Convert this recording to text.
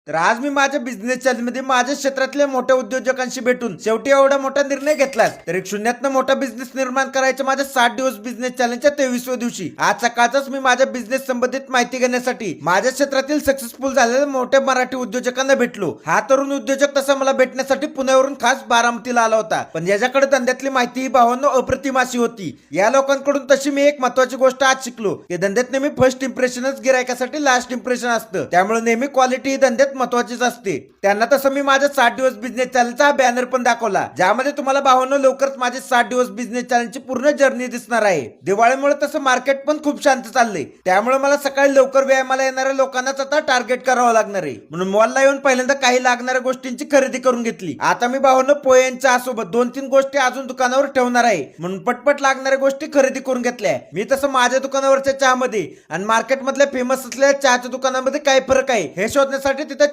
तर आज मी माझ्या बिझनेस चॅलेंजमध्ये माझ्या क्षेत्रातल्या मोठ्या उद्योजकांशी भेटून शेवटी एवढा मोठा निर्णय घेतलास. तर एक शून्यातनं मोठा बिझनेस निर्माण करायच्या माझ्या 60 दिवस बिझनेस चॅलेंजच्या 23व्या दिवशी आज सकाळचाच मी माझ्या बिझनेस संबंधित माहिती घेण्यासाठी माझ्या क्षेत्रातील सक्सेसफुल झालेल्या मोठ्या मराठी उद्योजकांना भेटलो. हा तरुण उद्योजक तसा मला भेटण्यासाठी पुण्यावरून खास बारामतीला आला होता, पण याच्याकडे धंद्यातली माहिती ही भावांनो अप्रतिम अशी होती. या लोकांकडून तशी मी एक महत्वाची गोष्ट आज शिकलो की धंद्यात नेहमी फर्स्ट इम्प्रेशनच गिरायकासाठी लास्ट इम्प्रेशन असतं. त्यामुळे नेहमी क्वालिटी ही धंद्यात महत्वाचीच असते. त्यांना तसं मी माझ्या 60 दिवस बिझनेस चॅलेंजचा बॅनर पण दाखवला, ज्यामध्ये तुम्हाला भावांनो लवकरच माझे 60 दिवस बिझनेस चॅलेंजची पूर्ण जर्नी दिसणार आहे. दिवाळीमुळे तसं मार्केट पण खूप शांत चाललंय, त्यामुळे मला सकाळी लवकर व्यायामाला येणाऱ्या लोकांनाच आता टार्गेट करावं लागणार आहे. म्हणून मॉलला येऊन पहिल्यांदा काही लागणाऱ्या गोष्टींची खरेदी करून घेतली. आता मी भावांनो पोहे आणि चहा सोबत 2-3 गोष्टी अजून दुकानावर ठेवणार आहे, म्हणून पटपट लागणाऱ्या गोष्टी खरेदी करून घेतल्या. मी तसं माझ्या दुकानावरच्या चहामध्ये आणि मार्केट मधल्या फेमस असलेल्या चहाच्या दुकानामध्ये काय फरक आहे हे शोधण्यासाठी तिथे